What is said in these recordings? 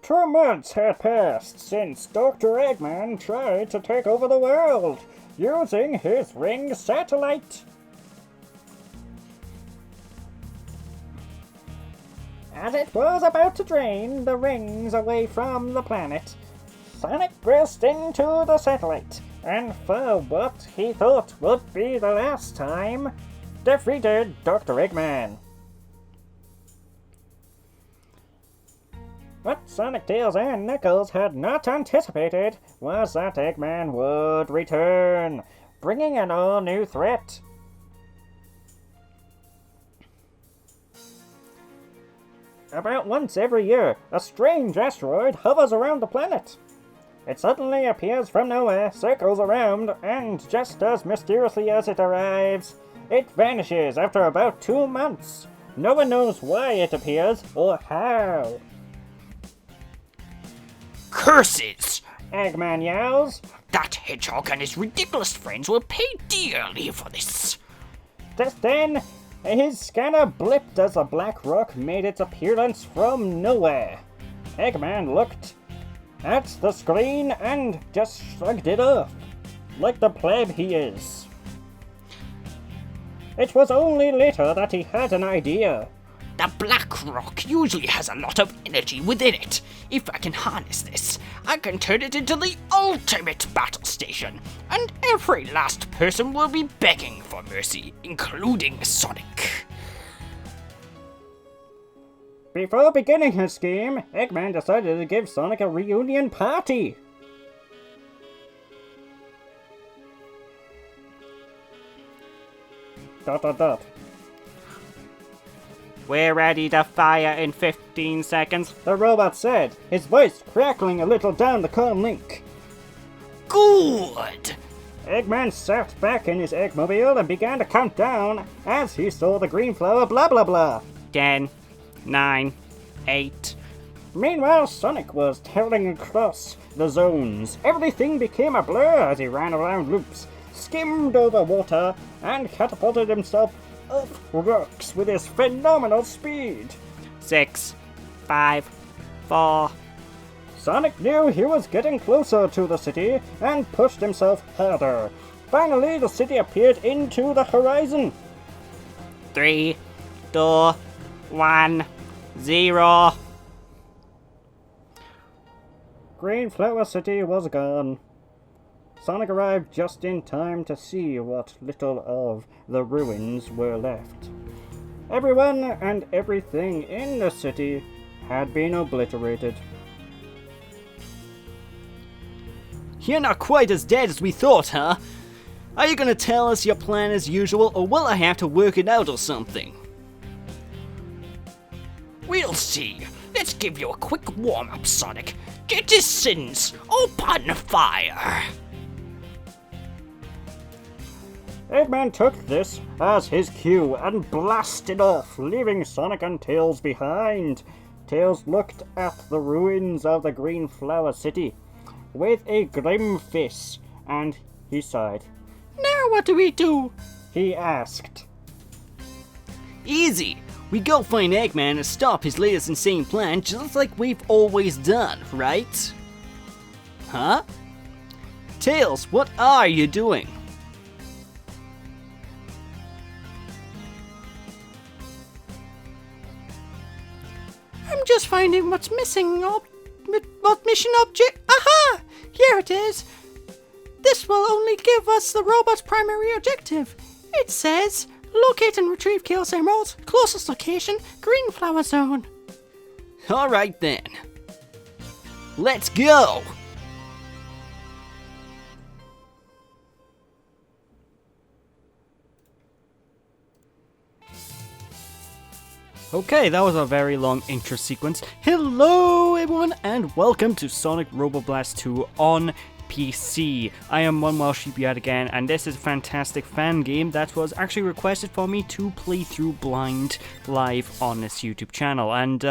2 months had passed since Dr. Eggman tried to take over the world using his ring satellite. As it was about to drain the rings away from the planet, Sonic burst into the satellite, and for what he thought would be the last time, defeated Dr. Eggman. What Sonic, Tails, and Knuckles had not anticipated was that Eggman would return, bringing an all-new threat. About once every year, a strange asteroid hovers around the planet. It suddenly appears from nowhere, circles around, and just as mysteriously as it arrives, it vanishes after about 2 months. No one knows why it appears or how. Curses! Eggman yells. That hedgehog and his ridiculous friends will pay dearly for this. Just then, his scanner blipped as a black rock made its appearance from nowhere. Eggman looked at the screen and just shrugged it off, like the pleb he is. It was only later that he had an idea. The black rock usually has a lot of energy within it. If I can harness this, I can turn it into the ultimate battle station, and every last person will be begging for mercy, including Sonic. Before beginning his scheme, Eggman decided to give Sonic a reunion party. Dot dot dot. We're ready to fire in 15 seconds. The robot said, his voice crackling a little down the comm link. Good! Eggman sat back in his Eggmobile and began to count down as he saw the Greenflower blah blah blah. 10, 9, 8. Meanwhile, Sonic was tearing across the zones. Everything became a blur as he ran around loops, skimmed over water, and catapulted himself off rocks with his phenomenal speed. 6, 5, 4. Sonic knew he was getting closer to the city and pushed himself harder. Finally, the city appeared into the horizon. 3, 2, 1, 0. Greenflower City was gone. Sonic arrived just in time to see what little of the ruins were left. Everyone and everything in the city had been obliterated. You're not quite as dead as we thought, huh? Are you gonna tell us your plan as usual, or will I have to work it out or something? We'll see. Let's give you a quick warm-up, Sonic. Get his sins. Open fire. Eggman took this as his cue and blasted off, leaving Sonic and Tails behind. Tails looked at the ruins of the Greenflower City with a grim face, and he sighed. Now what do we do? He asked. Easy! We go find Eggman and stop his latest insane plan just like we've always done, right? Huh? Tails, what are you doing? I'm just finding what's missing. What mission object? Aha! Here it is. This will only give us the robot's primary objective. It says, locate and retrieve Chaos Emeralds. Closest location, Greenflower Zone. Alright then. Let's go! Okay, that was a very long intro sequence. Hello everyone and welcome to Sonic Robo Blast 2 on PC. I am One Wild Sheep yet again, and this is a fantastic fan game that was actually requested for me to play through blind live on this YouTube channel. And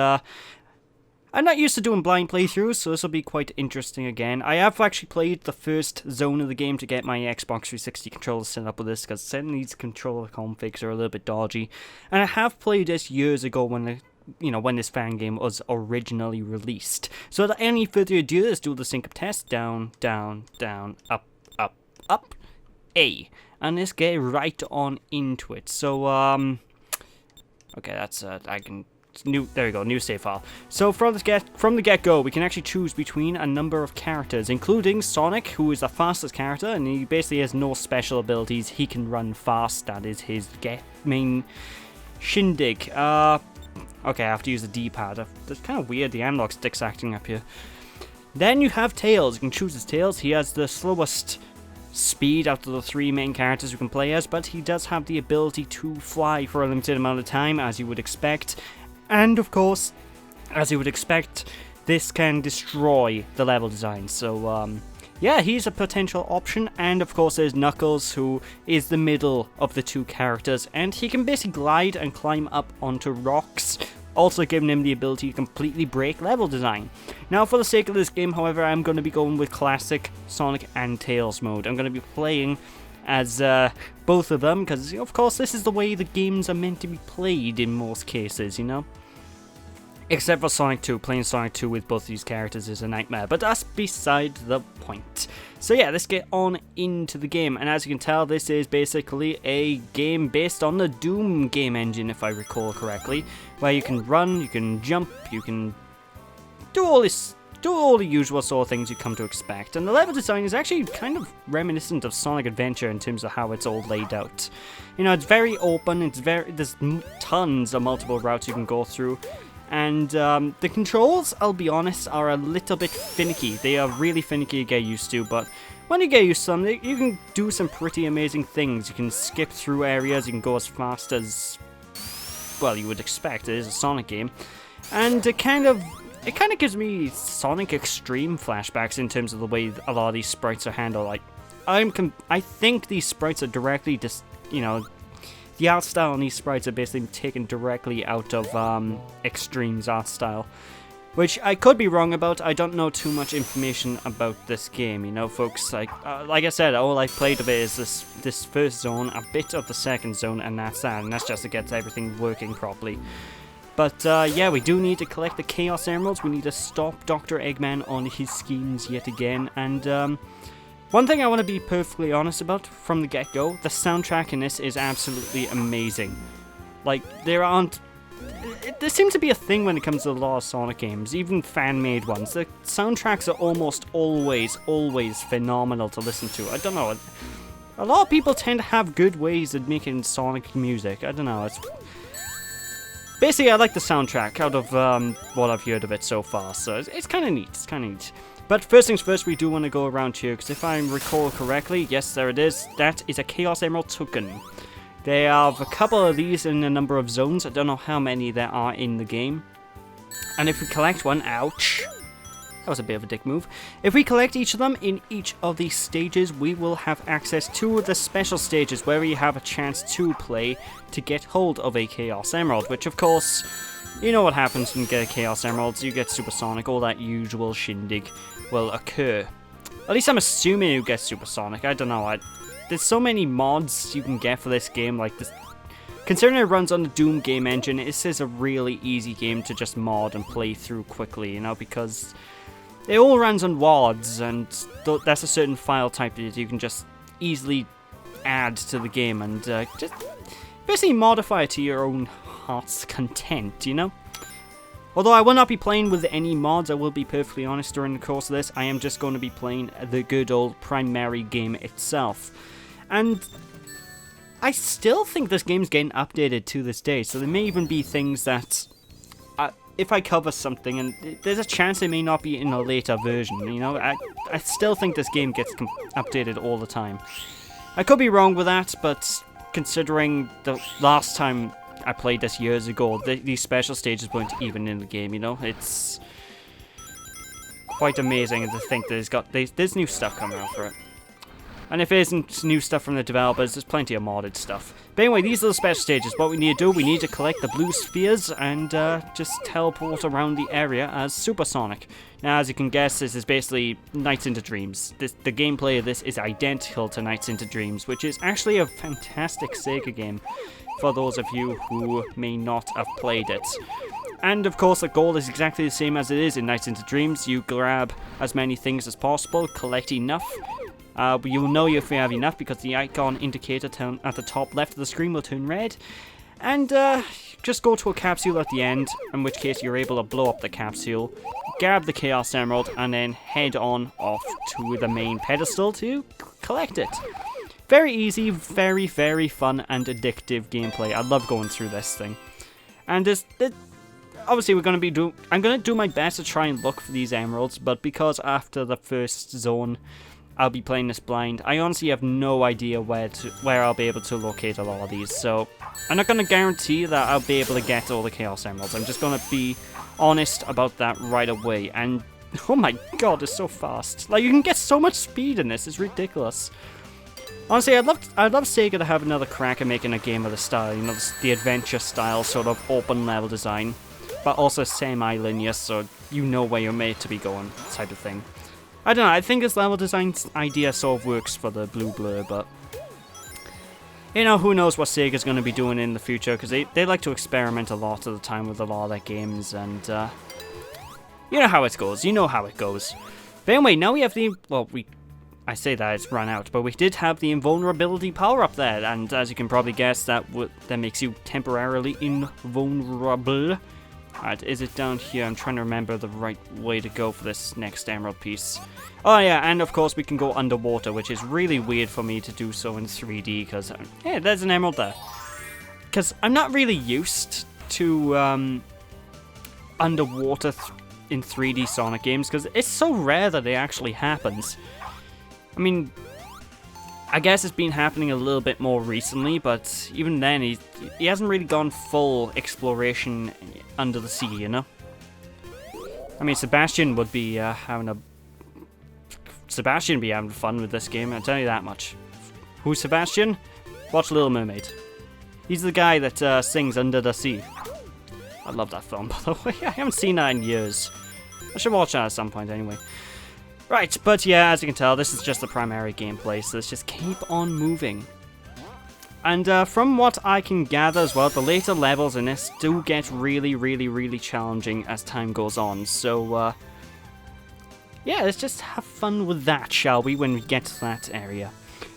I'm not used to doing blind playthroughs, so this will be quite interesting again. I have actually played the first zone of the game to get my Xbox 360 controller set up with this, because some of these controller configs are a little bit dodgy. And I have played this years ago when when this fan game was originally released. So without any further ado, let's do the sync up test. Down, down, down, up, up, up, A. And let's get right on into it. So, okay, that's, there we go, new save file. So from the get-go, we can actually choose between a number of characters, including Sonic, who is the fastest character, and he basically has no special abilities. He can run fast, that is his main shindig. Okay, I have to use the D-pad. That's kind of weird, the analog stick's acting up here. Then you have Tails. You can choose his Tails. He has the slowest speed out of the 3 main characters you can play as, but he does have the ability to fly for a limited amount of time, as you would expect. And of course, as you would expect, this can destroy the level design. So, yeah, he's a potential option. And of course, there's Knuckles, who is the middle of the 2 characters, and he can basically glide and climb up onto rocks, also giving him the ability to completely break level design. Now, for the sake of this game, however, I'm going to be going with classic Sonic and Tails mode. I'm going to be playing as both of them, because, of course, this is the way the games are meant to be played in most cases, Except for Sonic 2. Playing Sonic 2 with both these characters is a nightmare, but that's beside the point. So yeah, let's get on into the game, and as you can tell, this is basically a game based on the Doom game engine, if I recall correctly, where you can run, you can jump, you can do all the usual sort of things you come to expect. And the level design is actually kind of reminiscent of Sonic Adventure in terms of how it's all laid out. It's very open, there's tons of multiple routes you can go through. And the controls, I'll be honest, are a little bit finicky. They are really finicky to get used to, but when you get used to them, you can do some pretty amazing things. You can skip through areas, you can go as fast as, well, you would expect. It is a Sonic game. And it kind of gives me Sonic Extreme flashbacks in terms of the way a lot of these sprites are handled. Like, I think these sprites are directly just, the art style on these sprites are basically taken directly out of Extreme's art style, which I could be wrong about. I don't know too much information about this game, folks. Like I said, all I've played of it is this first zone, a bit of the second zone, and that's that. And that's just to get everything working properly. But yeah, we do need to collect the Chaos Emeralds. We need to stop Dr. Eggman on his schemes yet again, and one thing I want to be perfectly honest about from the get-go, the soundtrack in this is absolutely amazing. Like, there seems to be a thing when it comes to a lot of Sonic games, even fan-made ones. The soundtracks are almost always phenomenal to listen to. I don't know, a lot of people tend to have good ways of making Sonic music. I don't know, basically, I like the soundtrack out of what I've heard of it so far, so it's kind of neat, But first things first, we do want to go around here, because if I recall correctly, yes, there it is. That is a Chaos Emerald token. There are a couple of these in a number of zones. I don't know how many there are in the game. And if we collect one, ouch. That was a bit of a dick move. If we collect each of them in each of these stages, we will have access to the special stages where we have a chance to play to get hold of a Chaos Emerald, which of course, you know what happens when you get a Chaos Emerald. You get Supersonic, all that usual shindig will occur. At least I'm assuming you get Supersonic. I don't know. There's so many mods you can get for this game. Like this, considering it runs on the Doom game engine, this is a really easy game to just mod and play through quickly. Because it all runs on WADs, and that's a certain file type that you can just easily add to the game and just basically modify it to your own heart's content, Although I will not be playing with any mods, I will be perfectly honest, during the course of this. I am just going to be playing the good old primary game itself. And I still think this game's getting updated to this day, so there may even be things that, if I cover something, and there's a chance it may not be in a later version, I still think this game gets updated all the time. I could be wrong with that, but considering the last time I played this years ago, these special stages weren't even in the game, It's quite amazing to think that there's new stuff coming out for it. And if it isn't new stuff from the developers, there's plenty of modded stuff. But anyway, these are the special stages. What we need to do, we need to collect the blue spheres and just teleport around the area as Supersonic. Now, as you can guess, this is basically Nights into Dreams. The gameplay of this is identical to Nights into Dreams, which is actually a fantastic Sega game for those of you who may not have played it. And of course, the goal is exactly the same as it is in Nights into Dreams. You grab as many things as possible, collect enough. You'll know if you have enough because the icon indicator at the top left of the screen will turn red. And just go to a capsule at the end, in which case you're able to blow up the capsule, grab the Chaos Emerald, and then head on off to the main pedestal to collect it. Very easy, very, very fun and addictive gameplay. I love going through this thing. And obviously I'm going to do my best to try and look for these emeralds, but because after the first zone I'll be playing this blind, I honestly have no idea where I'll be able to locate a lot of these, so I'm not going to guarantee that I'll be able to get all the Chaos Emeralds. I'm just going to be honest about that right away, and oh my god, it's so fast. Like, you can get so much speed in this, it's ridiculous. Honestly, I'd love Sega to have another crack at making a game of the style, you know, the adventure style sort of open level design, but also semi-linear, so you know where you're made to be going, type of thing. I don't know, I think this level design idea sort of works for the Blue Blur, but you know, who knows what Sega's going to be doing in the future, because they like to experiment a lot of the time with a lot of their games, and you know how it goes, But anyway, now we have the, well, I say that it's run out, but we did have the invulnerability power up there, and as you can probably guess, that makes you temporarily invulnerable. Alright, is it down here? I'm trying to remember the right way to go for this next emerald piece. Oh yeah, and of course we can go underwater, which is really weird for me to do so in 3D, because, yeah, there's an emerald there. Because I'm not really used to underwater in 3D Sonic games, because it's so rare that it actually happens. I mean, I guess it's been happening a little bit more recently, but even then, he hasn't really gone full exploration under the sea, you know? I mean, Sebastian would be having fun with this game, I'll tell you that much. Who's Sebastian? Watch Little Mermaid. He's the guy that sings Under the Sea. I love that film, by the way. I haven't seen that in years. I should watch that at some point anyway. Right, but yeah, as you can tell, this is just the primary gameplay, so let's just keep on moving. And from what I can gather as well, the later levels in this do get really, really, really challenging as time goes on, so yeah, let's just have fun with that, shall we, when we get to that area.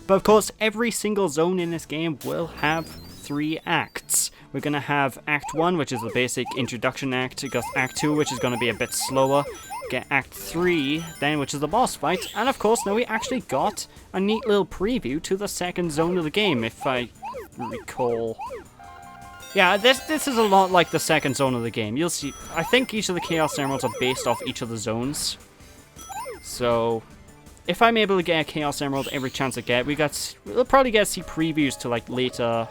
But of course, every single zone in this game will have 3 acts. We're going to have Act 1, which is the basic introduction act. We got Act 2, which is going to be a bit slower. Get Act 3, then, which is the boss fight. And of course, now we actually got a neat little preview to the second zone of the game, if I recall. Yeah, this is a lot like the second zone of the game. You'll see, I think each of the Chaos Emeralds are based off each of the zones. So, if I'm able to get a Chaos Emerald every chance I get, we'll probably get to see previews to like later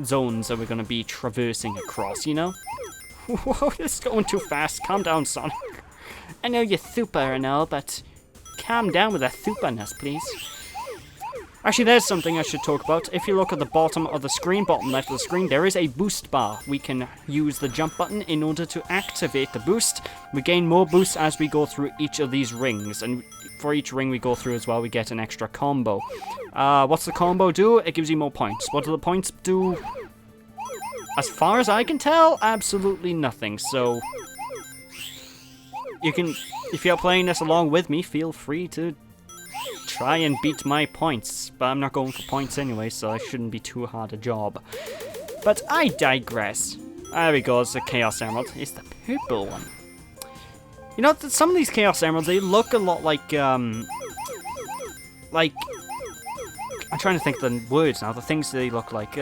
zones that we're going to be traversing across, you know? Whoa, this is going too fast. Calm down, Sonic. I know you're super and all, but calm down with that superness, please. Actually, there's something I should talk about. If you look at the bottom of the screen, bottom left of the screen, there is a boost bar. We can use the jump button in order to activate the boost. We gain more boosts as we go through each of these rings, and for each ring we go through as well, we get an extra combo. What's the combo do? It gives you more points. What do the points do? As far as I can tell, absolutely nothing. So you can, if you're playing this along with me, feel free to try and beat my points. But I'm not going for points anyway, so it shouldn't be too hard a job. But I digress. There we go, it's the Chaos Emerald. It's the purple one. You know, some of these Chaos Emeralds, they look a lot like, I'm trying to think of the words now, the things they look like,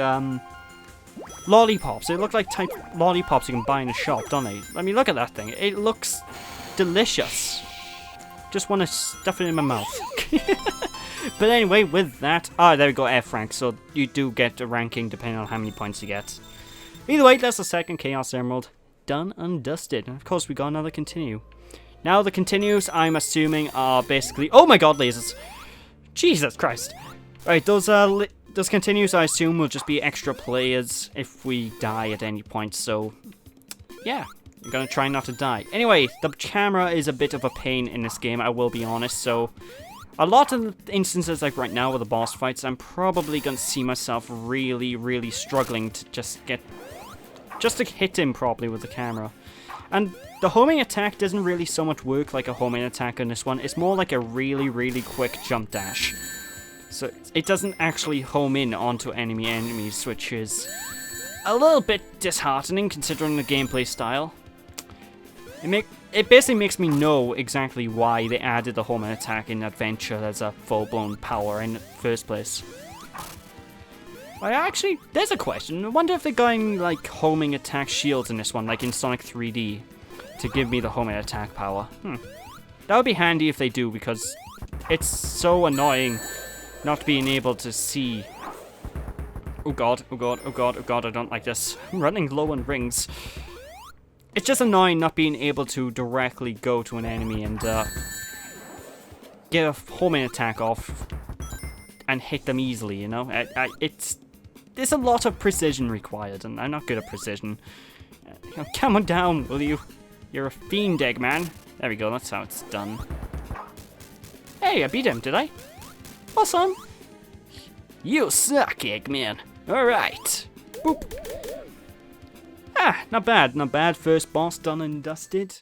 lollipops. They look like type lollipops you can buy in a shop, don't they? I mean, look at that thing. It looks delicious. Just want to stuff it in my mouth. But anyway, with that, there we go, F rank. So you do get a ranking depending on how many points you get. Either way, that's the second Chaos Emerald done and dusted. And of course, we got another continue. Now the continues, I'm assuming, are basically... Oh my god, lasers! Jesus Christ! Right, those continues, I assume, will just be extra players if we die at any point, so... yeah, I'm gonna try not to die. Anyway, the camera is a bit of a pain in this game, I will be honest, so... a lot of instances, like right now with the boss fights, I'm probably gonna see myself really, really struggling to just get just to hit him properly with the camera. And the homing attack doesn't really so much work like a homing attack on this one. It's more like a really, really quick jump dash. So it doesn't actually home in onto enemies, which is a little bit disheartening considering the gameplay style. It basically makes me know exactly why they added the homing attack in Adventure as a full-blown power in the first place. Actually, there's a question. I wonder if they're going like homing attack shields in this one, like in Sonic 3D, to give me the homing attack power. That would be handy if they do, because it's so annoying not being able to see. Oh god, oh god, oh god, oh god, I don't like this. I'm running low on rings. It's just annoying not being able to directly go to an enemy and get a homing attack off and hit them easily, you know? There's a lot of precision required, and I'm not good at precision. Come on down, will you? You're a fiend, Eggman. There we go, that's how it's done. Hey, I beat him, did I? Awesome. You suck, Eggman. Alright. Boop. Not bad, not bad. First boss done and dusted.